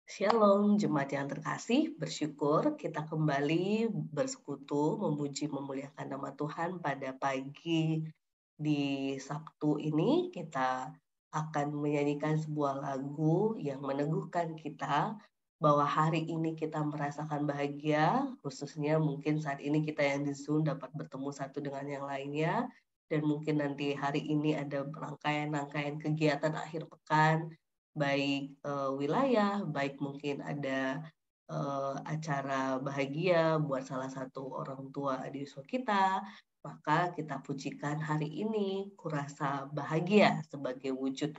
Shalom, jemaat yang terkasih, bersyukur kita kembali bersekutu, memuji, memuliakan nama Tuhan pada pagi di Sabtu ini. Kita akan menyanyikan sebuah lagu yang meneguhkan kita bahwa hari ini kita merasakan bahagia, khususnya mungkin saat ini kita yang di Zoom dapat bertemu satu dengan yang lainnya, dan mungkin nanti hari ini ada rangkaian-rangkaian kegiatan akhir pekan, baik wilayah, baik mungkin ada acara bahagia buat salah satu orang tua di usia kita, maka kita pujikan hari ini, kurasa bahagia sebagai wujud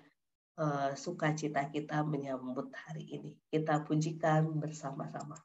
sukacita kita menyambut hari ini. Kita pujikan bersama-sama.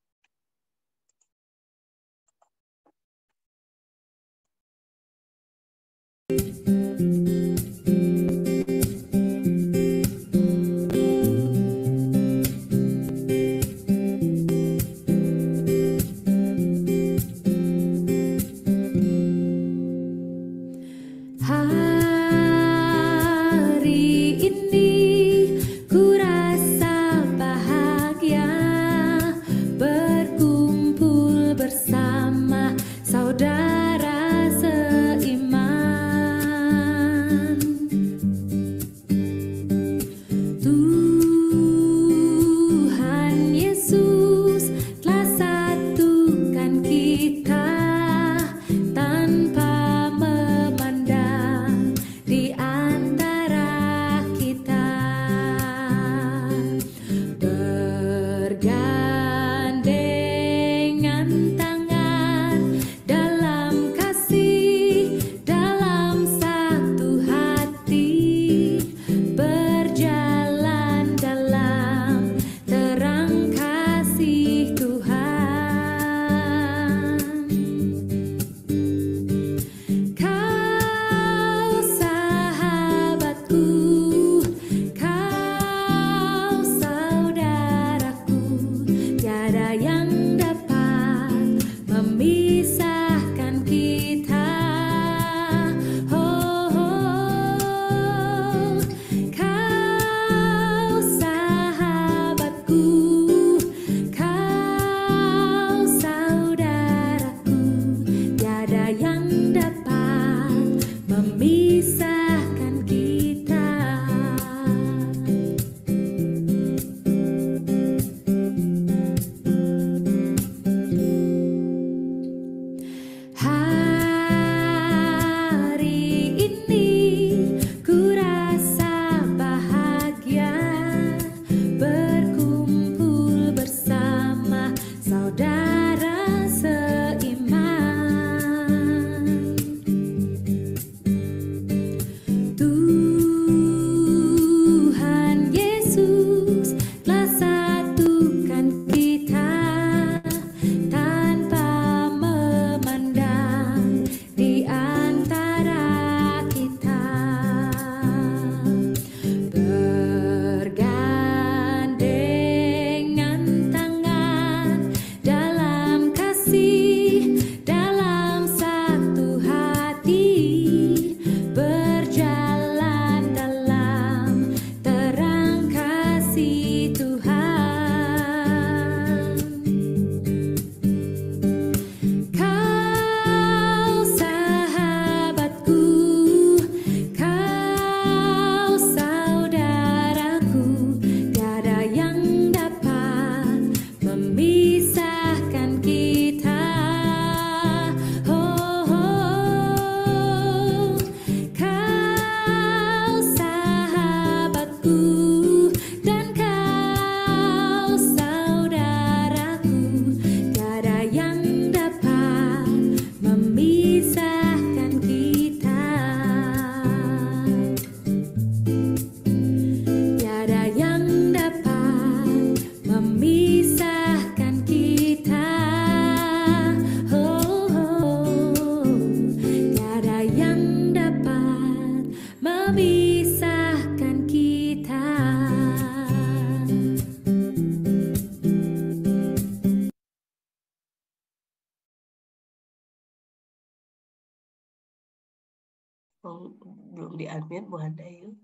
Belum di-unmute Bu Hadayu.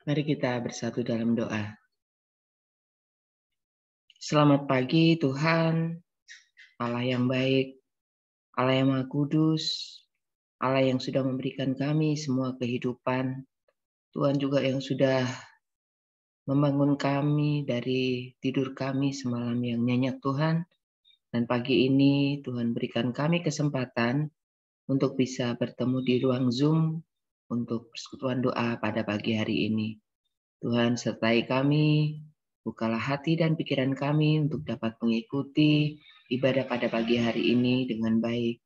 Mari kita bersatu dalam doa. Selamat pagi Tuhan, Allah yang baik, Allah yang Maha Kudus, Allah yang sudah memberikan kami semua kehidupan. Tuhan juga yang sudah membangun kami dari tidur kami semalam yang nyenyak Tuhan. Dan pagi ini Tuhan berikan kami kesempatan untuk bisa bertemu di ruang Zoom untuk persekutuan doa pada pagi hari ini. Tuhan sertai kami, bukalah hati dan pikiran kami untuk dapat mengikuti ibadah pada pagi hari ini dengan baik.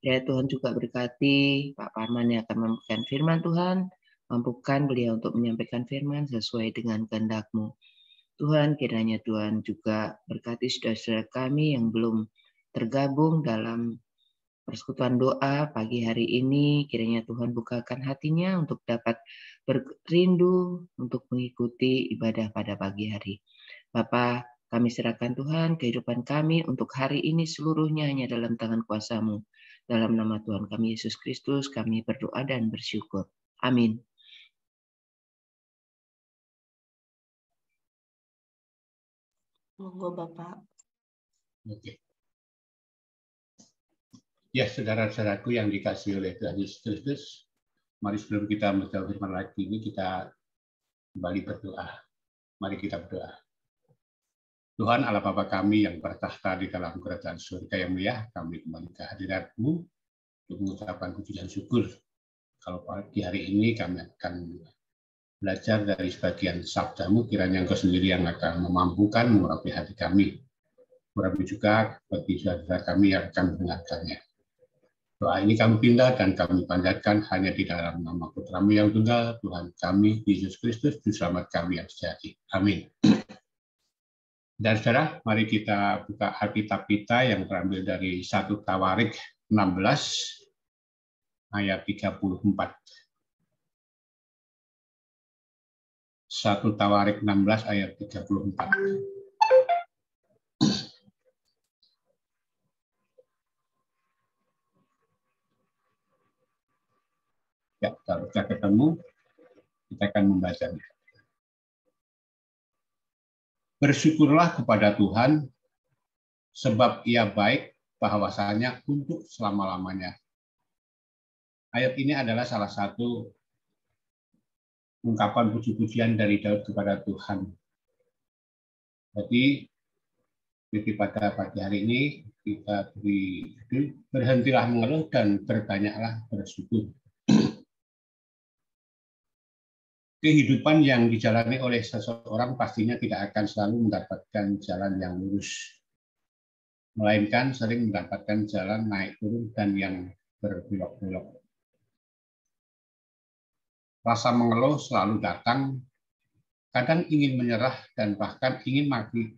Ya Tuhan juga berkati Pak Parman yang akan memberikan firman Tuhan, mampukan beliau untuk menyampaikan firman sesuai dengan kehendak-Mu. Tuhan, kiranya Tuhan juga berkati saudara-saudara kami yang belum tergabung dalam persekutuan doa pagi hari ini, kiranya Tuhan bukakan hatinya untuk dapat berindu untuk mengikuti ibadah pada pagi hari. Bapa, kami serahkan Tuhan kehidupan kami untuk hari ini seluruhnya hanya dalam tangan kuasa-Mu. Dalam nama Tuhan kami Yesus Kristus, kami berdoa dan bersyukur. Amin. Monggo Bapak. Oke. Ya, saudara-saudaraku yang dikasihi oleh Tuhan Yesus Kristus, mari sebelum kita membaca firman lagi ini, kita kembali berdoa. Mari kita berdoa. Tuhan Allah Bapa kami yang bertahta di dalam kerajaan surga yang mulia, kami kembali ke hadirat-Mu untuk mengucapkan puji dan syukur. Kalau pagi hari ini kami akan belajar dari sebagian sabda-Mu, kiranya Engkau sendiri yang akan memampukan mengurapi hati kami. Urapi juga bagi saudara kami yang akan mendengarkannya. Doa ini kami pindah dan kami panjatkan hanya di dalam nama Putra-Mu yang tunggal, Tuhan kami, Yesus Kristus, Juru Selamat kami yang sejati. Amin. Dan saudara, mari kita buka Alkitab kita yang terambil dari 1 Tawarik 16 ayat 34. 1 Tawarik 16 ayat 34. Ya, kalau sudah ketemu, kita akan membacanya. Bersyukurlah kepada Tuhan, sebab Ia baik bahwasanya untuk selama-lamanya. Ayat ini adalah salah satu ungkapan puji-pujian dari Daud kepada Tuhan. Jadi pada pagi hari ini kita berhentilah mengeluh dan berbanyaklah bersyukur. Kehidupan yang dijalani oleh seseorang pastinya tidak akan selalu mendapatkan jalan yang lurus, melainkan sering mendapatkan jalan naik turun dan yang berbelok-belok. Rasa mengeluh selalu datang, kadang ingin menyerah dan bahkan ingin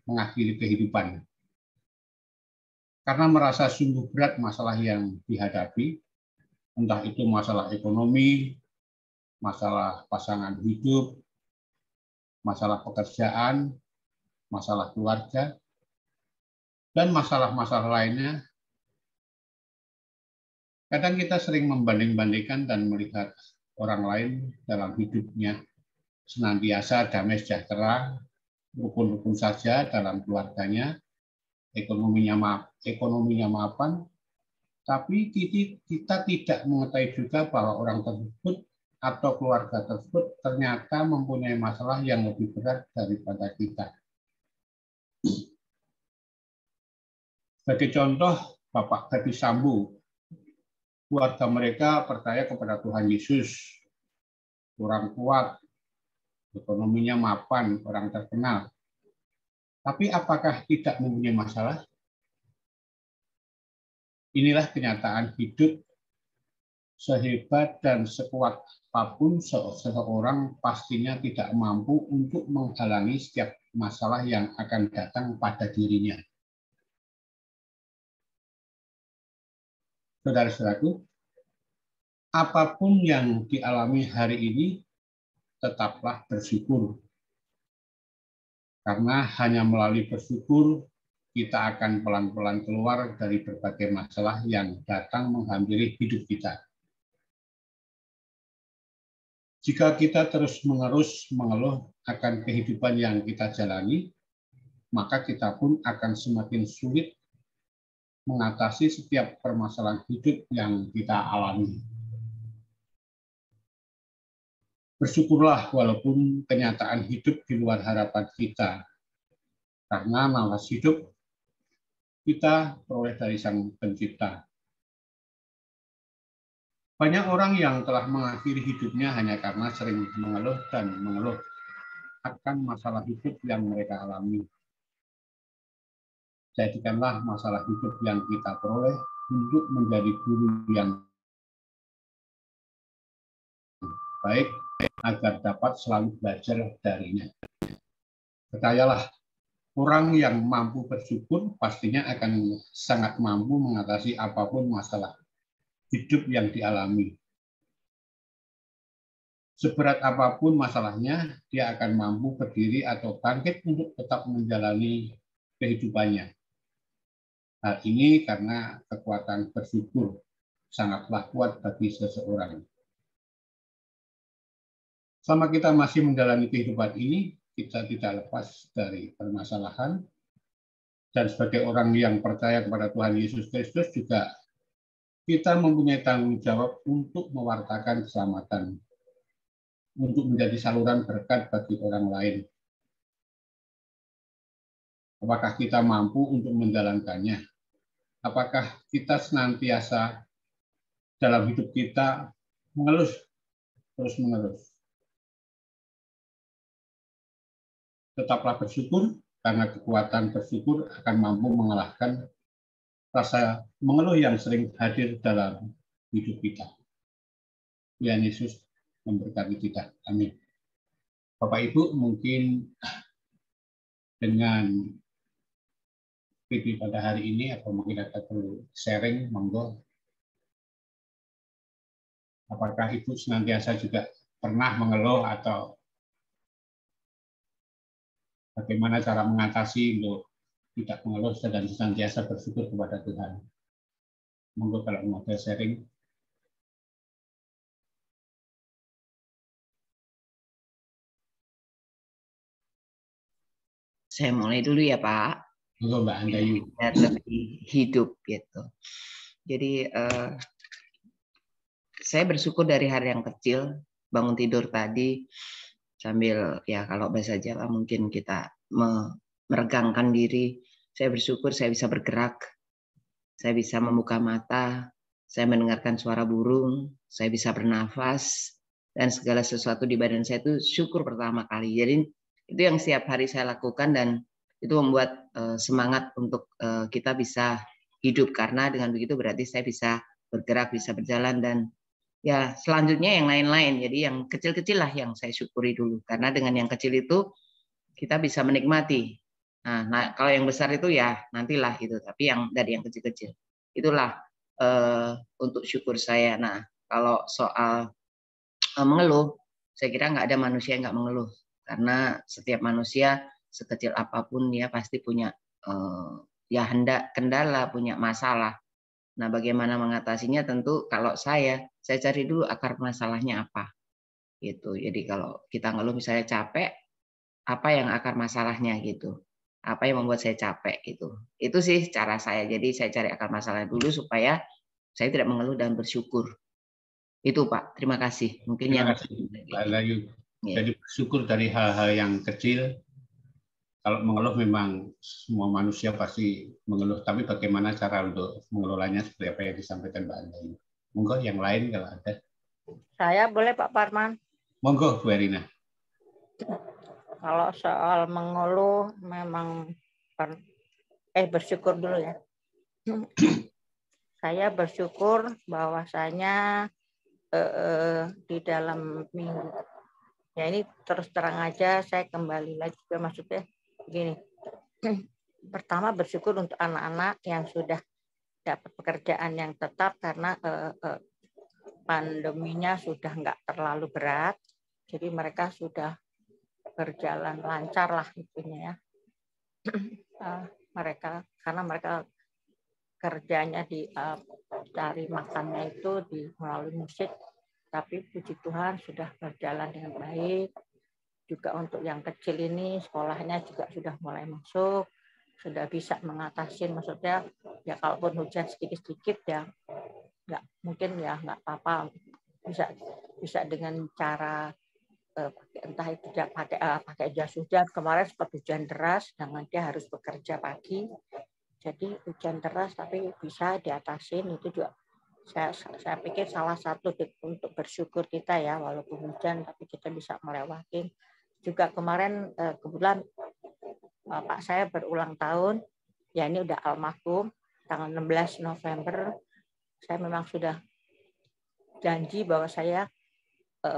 mengakhiri kehidupan. Karena merasa sungguh berat masalah yang dihadapi, entah itu masalah ekonomi, masalah pasangan hidup, masalah pekerjaan, masalah keluarga, dan masalah-masalah lainnya. Kadang kita sering membanding-bandingkan dan melihat orang lain dalam hidupnya senantiasa damai sejahtera, rukun-rukun saja dalam keluarganya, ekonominya mapan, tapi kita tidak mengetahui juga bahwa orang tersebut atau keluarga tersebut ternyata mempunyai masalah yang lebih berat daripada kita. Sebagai contoh, Bapak Ferdi Sambo, keluarga mereka percaya kepada Tuhan Yesus, orang kuat, ekonominya mapan, orang terkenal. Tapi apakah tidak mempunyai masalah? Inilah kenyataan hidup. Sehebat dan sekuat apapun seseorang pastinya tidak mampu untuk menghalangi setiap masalah yang akan datang pada dirinya. Saudara-saudaraku, apapun yang dialami hari ini, tetaplah bersyukur. Karena hanya melalui bersyukur, kita akan pelan-pelan keluar dari berbagai masalah yang datang menghampiri hidup kita. Jika kita terus-menerus mengeluh akan kehidupan yang kita jalani, maka kita pun akan semakin sulit mengatasi setiap permasalahan hidup yang kita alami. Bersyukurlah walaupun kenyataan hidup di luar harapan kita, karena nafas hidup kita peroleh dari Sang Pencipta. Banyak orang yang telah mengakhiri hidupnya hanya karena sering mengeluh dan mengeluh akan masalah hidup yang mereka alami. Jadikanlah masalah hidup yang kita peroleh untuk menjadi guru yang baik agar dapat selalu belajar darinya. Percayalah, orang yang mampu bersyukur pastinya akan sangat mampu mengatasi apapun masalah hidup yang dialami. Seberat apapun masalahnya, dia akan mampu berdiri atau bangkit untuk tetap menjalani kehidupannya. Hal ini karena kekuatan bersyukur sangatlah kuat bagi seseorang. Selama kita masih menjalani kehidupan ini, kita tidak lepas dari permasalahan. Dan sebagai orang yang percaya kepada Tuhan Yesus Kristus juga kita mempunyai tanggung jawab untuk mewartakan keselamatan, untuk menjadi saluran berkat bagi orang lain. Apakah kita mampu untuk menjalankannya? Apakah kita senantiasa dalam hidup kita mengeluh terus-menerus? Tetaplah bersyukur, karena kekuatan bersyukur akan mampu mengalahkan rasa mengeluh yang sering hadir dalam hidup kita. Tuhan Yesus memberkati kita. Amin. Bapak Ibu, mungkin dengan pada hari ini, atau mungkin ada perlu sharing, monggo. Apakah Ibu senantiasa juga pernah mengeluh, atau bagaimana cara mengatasi untuk tidak mengeluh dan senantiasa bersyukur kepada Tuhan? Monggo kalau mau ada sharing. Saya mulai dulu ya Pak. Monggo Mbak Andayu. Biar lebih hidup gitu. Jadi saya bersyukur dari hari yang kecil, bangun tidur tadi sambil ya kalau bahasa Jawa mungkin kita meregangkan diri. Saya bersyukur saya bisa bergerak, saya bisa membuka mata, saya mendengarkan suara burung, saya bisa bernafas, dan segala sesuatu di badan saya itu syukur pertama kali. Jadi itu yang setiap hari saya lakukan, dan itu membuat semangat untuk kita bisa hidup, karena dengan begitu berarti saya bisa bergerak, bisa berjalan, dan ya selanjutnya yang lain-lain. Jadi yang kecil-kecil lah yang saya syukuri dulu, karena dengan yang kecil itu kita bisa menikmati. Nah kalau yang besar itu ya nantilah gitu, tapi yang dari yang kecil-kecil itulah untuk syukur saya. Nah kalau soal mengeluh, saya kira nggak ada manusia yang nggak mengeluh, karena setiap manusia sekecil apapun dia pasti punya ya kendala, punya masalah. Nah, bagaimana mengatasinya? Tentu kalau saya cari dulu akar masalahnya apa. Gitu. Jadi kalau kita ngeluh misalnya capek, apa yang akar masalahnya gitu. Apa yang membuat saya capek gitu. Itu sih cara saya. Jadi saya cari akar masalahnya dulu supaya saya tidak mengeluh dan bersyukur. Itu Pak, terima kasih. Mungkin Terima yang kasih Mbak Andayu. Jadi bersyukur dari hal-hal yang kecil. Kalau mengeluh memang semua manusia pasti mengeluh, tapi bagaimana cara untuk mengelolanya seperti apa yang disampaikan Mbak Andayu. Monggo yang lain kalau ada. Saya boleh Pak Parman? Monggo Bu Erina. Kalau soal mengeluh memang bersyukur dulu ya. Saya bersyukur bahwasanya di dalam minggu ya ini terus terang aja saya kembali lagi ke maksudnya begini. Pertama bersyukur untuk anak-anak yang sudah dapat pekerjaan yang tetap karena pandeminya sudah nggak terlalu berat, jadi mereka sudah berjalan lancar lah itunya ya. Karena mereka kerjanya di cari makannya itu melalui musik, tapi puji Tuhan sudah berjalan dengan baik. Juga untuk yang kecil ini sekolahnya juga sudah mulai masuk, sudah bisa mengatasi, maksudnya ya kalaupun hujan sedikit-sedikit ya nggak mungkin ya nggak apa-apa, bisa dengan cara entah itu pakai jas hujan. Kemarin sempat hujan deras, dengan dia harus bekerja pagi, jadi hujan deras tapi bisa diatasin. Itu juga saya pikir salah satu untuk bersyukur kita ya, walaupun hujan tapi kita bisa melewati. Juga kemarin kebetulan Pak saya berulang tahun, ya ini udah almarhum, tanggal 16 November. Saya memang sudah janji bahwa saya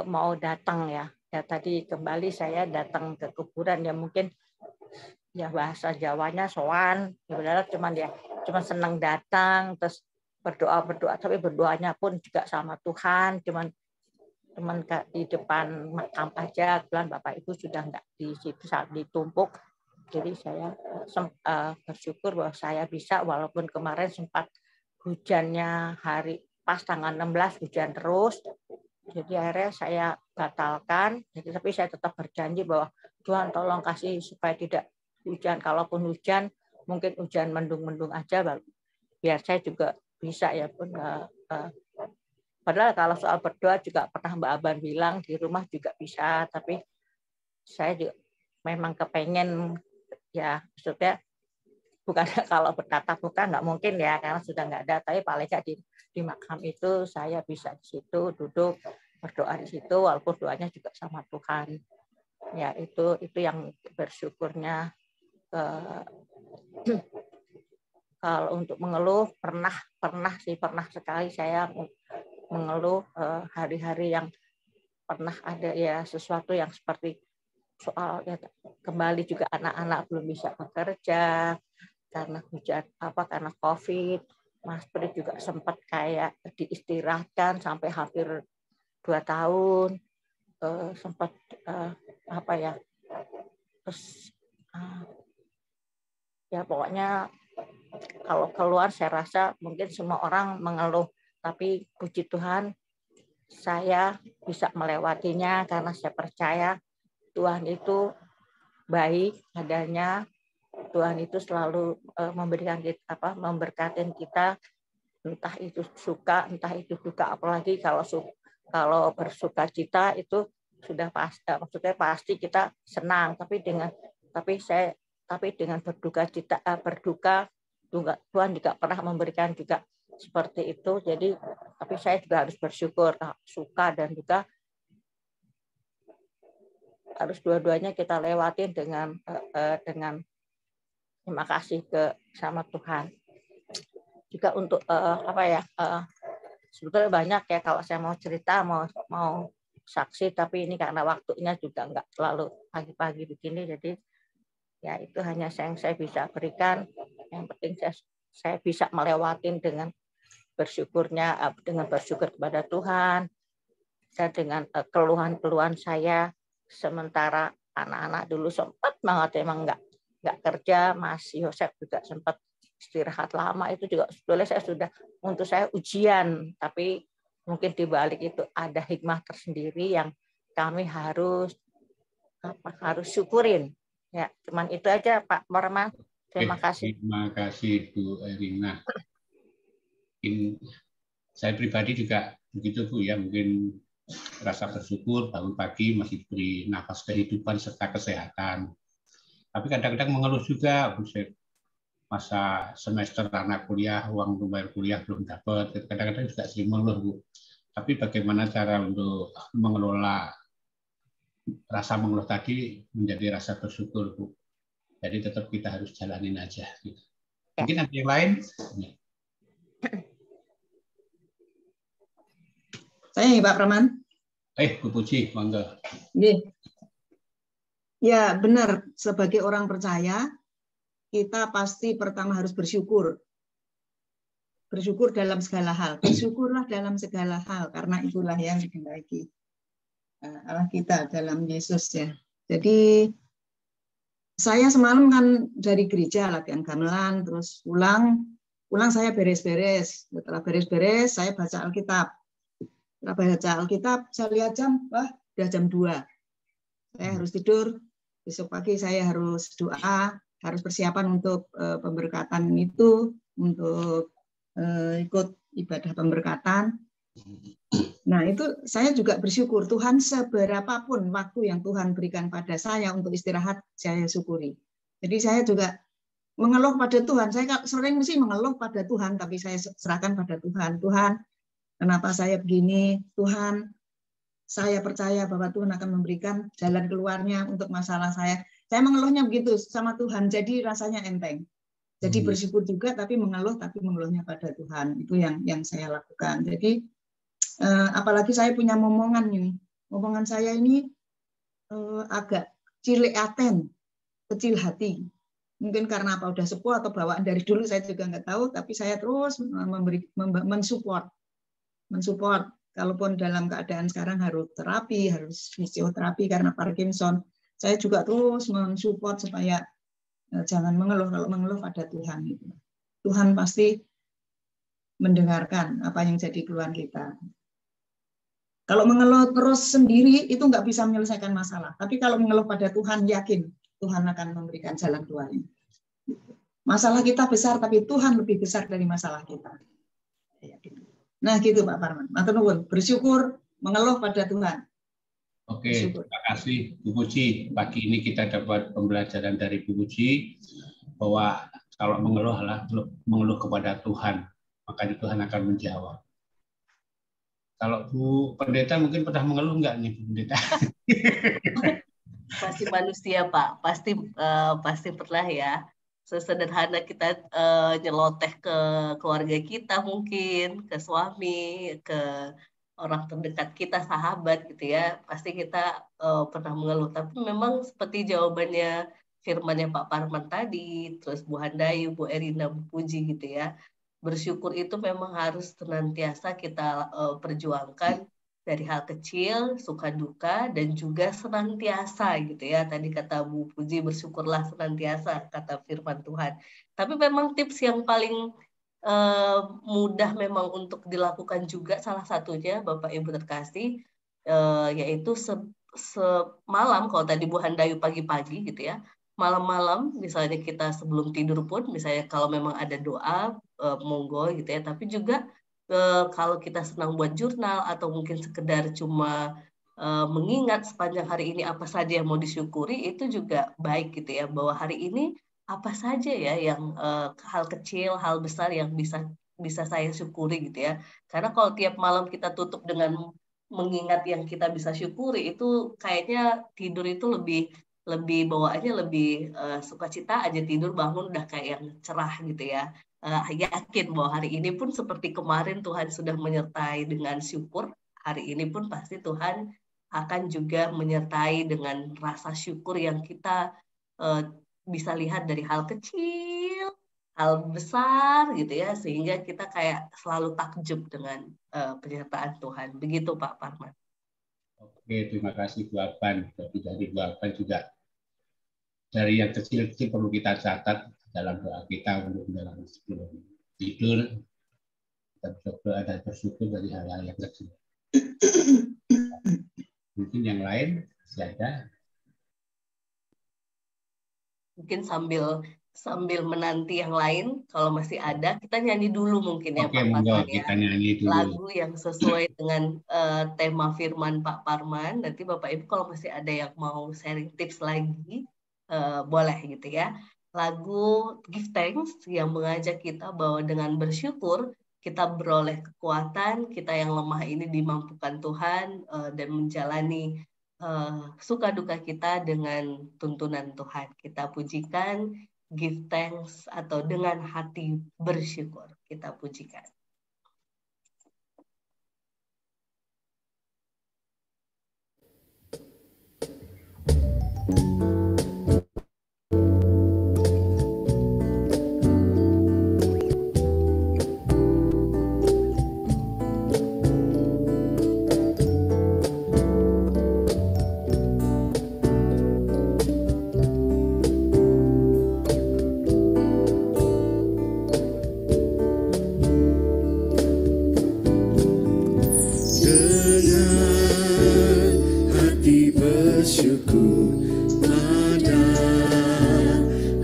mau datang ya. Ya tadi kembali saya datang ke kuburan, ya mungkin ya bahasa Jawanya sowan, sebenarnya cuma senang datang terus berdoa, tapi berdoanya pun juga sama Tuhan, cuman di depan makam aja. Kebetulan Bapak Ibu sudah nggak di situ saat ditumpuk, jadi saya bersyukur bahwa saya bisa, walaupun kemarin sempat hujannya hari pas tanggal 16 hujan terus. Jadi akhirnya saya batalkan. Tapi saya tetap berjanji bahwa Tuhan tolong kasih supaya tidak hujan. Kalaupun hujan, mungkin hujan mendung-mendung aja, biar saya juga bisa ya pun. Padahal kalau soal berdoa juga pernah Mbak Aban bilang di rumah juga bisa. Tapi saya juga memang kepengen ya, maksudnya bukan kalau bertatap muka nggak mungkin ya, karena sudah nggak ada. Tapi paling nggak di makam itu saya bisa di situ duduk berdoa di situ, walaupun doanya juga sama Tuhan. Ya itu yang bersyukurnya. Kalau untuk mengeluh pernah sekali saya mengeluh hari-hari yang pernah ada ya sesuatu yang seperti soal ya, kembali juga anak-anak belum bisa bekerja karena hujan karena COVID. Mas Pri juga sempat kayak diistirahatkan sampai hampir 2 tahun, sempat terus ya pokoknya kalau keluar saya rasa mungkin semua orang mengeluh, tapi puji Tuhan saya bisa melewatinya karena saya percaya Tuhan itu baik adanya. Tuhan itu selalu memberikan kita memberkatin kita, entah itu suka entah itu duka. Apalagi kalau bersuka cita itu sudah pasti, maksudnya pasti kita senang. Tapi dengan berduka Tuhan juga pernah memberikan juga seperti itu. Jadi tapi saya juga harus bersyukur, suka dan duka harus dua-duanya kita lewatin dengan terima kasih sama Tuhan. Juga untuk sebetulnya banyak ya kalau saya mau cerita, mau saksi, tapi ini karena waktunya juga nggak terlalu pagi-pagi begini, jadi ya itu hanya yang saya bisa berikan. Yang penting saya bisa melewatin dengan bersyukur kepada Tuhan dan dengan keluhan-keluhan saya. Sementara anak-anak dulu sempat banget emang nggak kerja, Mas Yosef juga sempat istirahat lama. Itu juga sebetulnya untuk saya ujian, tapi mungkin di balik itu ada hikmah tersendiri yang kami harus syukurin. Ya, cuman itu aja Pak Morman. Terima kasih. Terima kasih Bu Erina. Saya pribadi juga begitu Bu ya, mungkin rasa bersyukur bangun pagi masih diberi nafas kehidupan serta kesehatan. Tapi kadang-kadang mengeluh juga, masa semester anak kuliah, uang untuk bayar kuliah belum dapat. Kadang-kadang juga sering mengeluh, Bu. Tapi bagaimana cara untuk mengelola rasa mengeluh tadi menjadi rasa bersyukur, Bu. Jadi tetap kita harus jalanin aja. Mungkin ada yang lain? Saya Pak Praman. Bu Puji, monggo. Ya benar, sebagai orang percaya kita pasti pertama harus bersyukur. Bersyukur dalam segala hal. Bersyukurlah dalam segala hal, karena itulah yang dikehendaki Allah kita dalam Yesus ya. Jadi saya semalam kan dari gereja latihan gamelan, terus pulang saya beres-beres. Setelah beres-beres saya baca Alkitab. Kita baca Alkitab, saya lihat jam, wah udah jam 2. Saya harus tidur, besok pagi saya harus doa, harus persiapan untuk pemberkatan itu, untuk ikut ibadah pemberkatan. Nah, itu saya juga bersyukur Tuhan seberapapun waktu yang Tuhan berikan pada saya untuk istirahat, saya syukuri. Jadi saya juga mengeluh pada Tuhan. Saya sering mesti mengeluh pada Tuhan, tapi saya serahkan pada Tuhan. Tuhan, kenapa saya begini? Tuhan, saya percaya bahwa Tuhan akan memberikan jalan keluarnya untuk masalah saya. Saya mengeluhnya begitu sama Tuhan, jadi rasanya enteng. Jadi bersyukur juga, tapi mengeluhnya pada Tuhan. Itu yang saya lakukan. Jadi apalagi saya punya momongan ini. Momongan saya ini agak cilik aten, kecil hati. Mungkin karena apa udah sepuh atau bawaan dari dulu saya juga nggak tahu, tapi saya terus mensupport. Kalaupun dalam keadaan sekarang harus terapi, harus fisioterapi karena Parkinson, saya juga terus mensupport supaya jangan mengeluh. Kalau mengeluh pada Tuhan itu. Tuhan pasti mendengarkan apa yang jadi keluhan kita. Kalau mengeluh terus sendiri itu nggak bisa menyelesaikan masalah. Tapi kalau mengeluh pada Tuhan, yakin Tuhan akan memberikan jalan keluarnya. Masalah kita besar, tapi Tuhan lebih besar dari masalah kita. Nah gitu Pak Parman. Matur nuwun, bersyukur, mengeluh pada Tuhan. Oke, terima kasih Bu Puji. Pagi ini kita dapat pembelajaran dari Bu Puji bahwa kalau mengeluh kepada Tuhan, maka Tuhan akan menjawab. Kalau Bu Pendeta mungkin pernah mengeluh nggak nih Bu Pendeta? Masih manusia Pak, pasti pernah ya. Sesederhana kita nyeloteh ke keluarga kita mungkin, ke suami, ke orang terdekat kita, sahabat gitu ya, pasti kita pernah mengeluh. Tapi memang seperti jawabannya firmannya Pak Parman tadi, terus Bu Handayu, Bu Erina, Bu Puji gitu ya, bersyukur itu memang harus senantiasa kita perjuangkan dari hal kecil, suka duka, dan juga senantiasa gitu ya. Tadi kata Bu Puji, bersyukurlah senantiasa, kata firman Tuhan. Tapi memang tips yang paling mudah memang untuk dilakukan juga salah satunya Bapak Ibu terkasih, yaitu semalam, kalau tadi Bu Handayu pagi-pagi gitu ya, malam-malam misalnya kita sebelum tidur pun, misalnya kalau memang ada doa, monggo gitu ya, tapi juga kalau kita senang buat jurnal atau mungkin sekedar cuma mengingat sepanjang hari ini apa saja yang mau disyukuri, itu juga baik gitu ya, bahwa hari ini apa saja ya yang hal kecil, hal besar yang bisa saya syukuri gitu ya. Karena kalau tiap malam kita tutup dengan mengingat yang kita bisa syukuri, itu kayaknya tidur itu lebih bawaannya lebih sukacita aja, tidur bangun udah kayak yang cerah gitu ya. Yakin bahwa hari ini pun seperti kemarin Tuhan sudah menyertai dengan syukur, hari ini pun pasti Tuhan akan juga menyertai dengan rasa syukur yang kita bisa lihat dari hal kecil, hal besar gitu ya, sehingga kita kayak selalu takjub dengan penyertaan Tuhan. Begitu Pak Parman. Oke, terima kasih Bu Arpan. Jadi dari Bu Arpan juga dari yang kecil-kecil perlu kita catat dalam doa kita untuk menjalani sebelum tidur. Kita berdoa dan bersyukur dari hal-hal yang kecil. Mungkin yang lain masih ada. Mungkin sambil menanti yang lain, kalau masih ada, kita nyanyi dulu mungkin ya. Oke, Pak Parman ya. kita nyanyi dulu. Lagu yang sesuai dengan tema firman Pak Parman. Nanti Bapak Ibu kalau masih ada yang mau sharing tips lagi, boleh gitu ya. Lagu Give Thanks yang mengajak kita bahwa dengan bersyukur kita beroleh kekuatan, kita yang lemah ini dimampukan Tuhan dan menjalani suka duka kita dengan tuntunan Tuhan. Kita pujikan, give thanks, atau dengan hati bersyukur kita pujikan. pada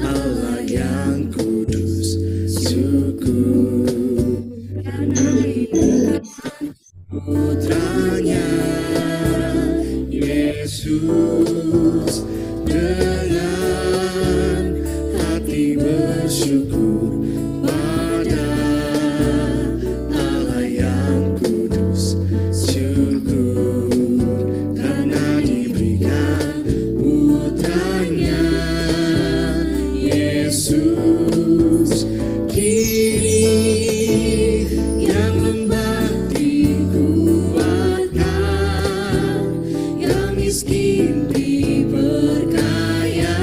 Allah yang kudus. Syukur karena putranya Yesus, dengan hati bersyukur pada Allah yang kudus. Syukur karena diberikan putranya Yesus. Kini yang lemah dikuatkan, yang miskin diperkaya,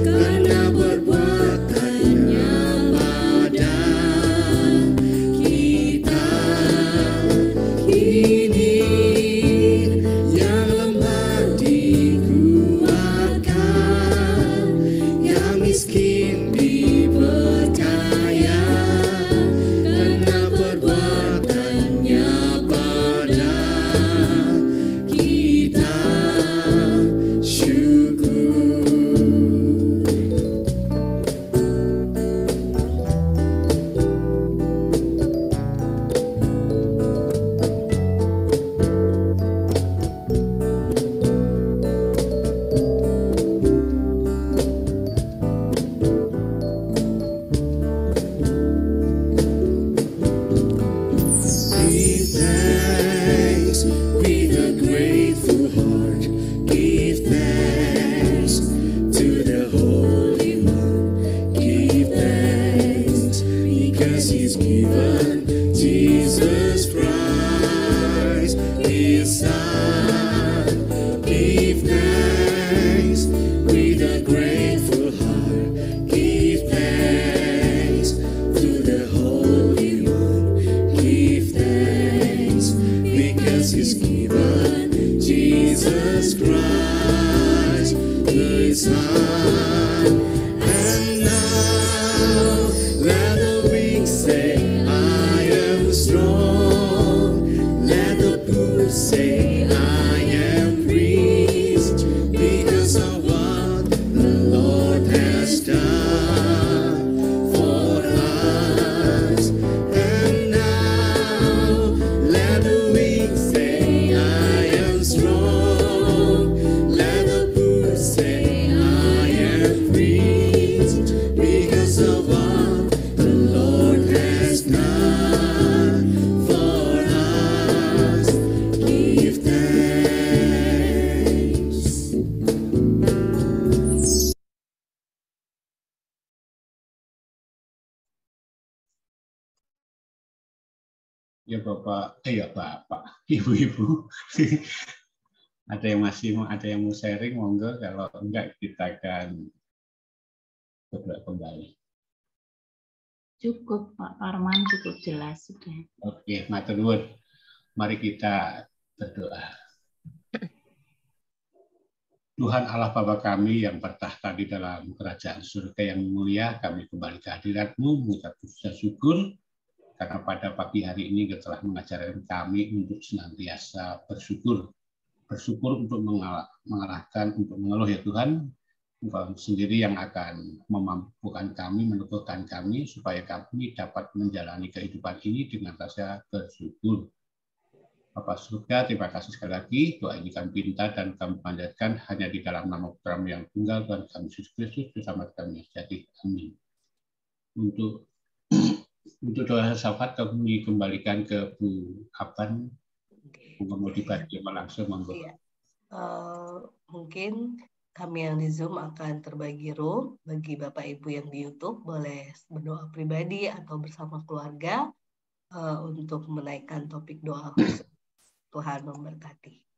karena perbuatannya pada kita. Kini yang lemah dikuatkan, yang miskin dipercaya, karena perbuatannya pada kita. Syukur. Give thanks with a grateful heart. Give thanks to the Holy One. Give thanks because He's given Jesus Christ, His Son. Give thanks with a grateful heart. Give thanks to the Holy One. Give thanks because He's given Jesus Christ, His Son. And now let the weak say, I am strong. Let the poor say, I am rich, because of what the Lord has done for us. And now let the weak say, I am strong. Let the poor say, I am rich, because of what the Lord has done for us. Give thanks. Ya Bapak, Ibu-ibu. Ada yang mau sharing, monggo. Kalau enggak, kita akan berdoa kembali. Cukup Pak Parman, cukup jelas sudah. Oke, matur nuwun. Mari kita berdoa. Tuhan Allah Bapa kami yang bertahta di dalam kerajaan surga yang mulia, kami kembali ke hadirat-Mu mengucap puji syukur karena pada pagi hari ini Engkau telah mengajarkan kami untuk senantiasa bersyukur. Bersyukur untuk mengarahkan, untuk mengeluh ya Tuhan. Engkau sendiri yang akan memampukan kami, meneguhkan kami, supaya kami dapat menjalani kehidupan ini dengan rasa bersyukur. Bapak surga, terima kasih sekali lagi. Doa ini kami pinta dan kami panjatkan hanya di dalam nama Putra-Mu yang tunggal, Tuhan kami Yesus Kristus, bersama kami sejati. Amin. Untuk doa syafaat kami kembalikan ke Bu Apan. Mau dibaca langsung, monggo. Mungkin kami yang di Zoom akan terbagi room. Bagi Bapak Ibu yang di YouTube boleh berdoa pribadi atau bersama keluarga untuk menaikkan topik doa khusus. Tuhan memberkati.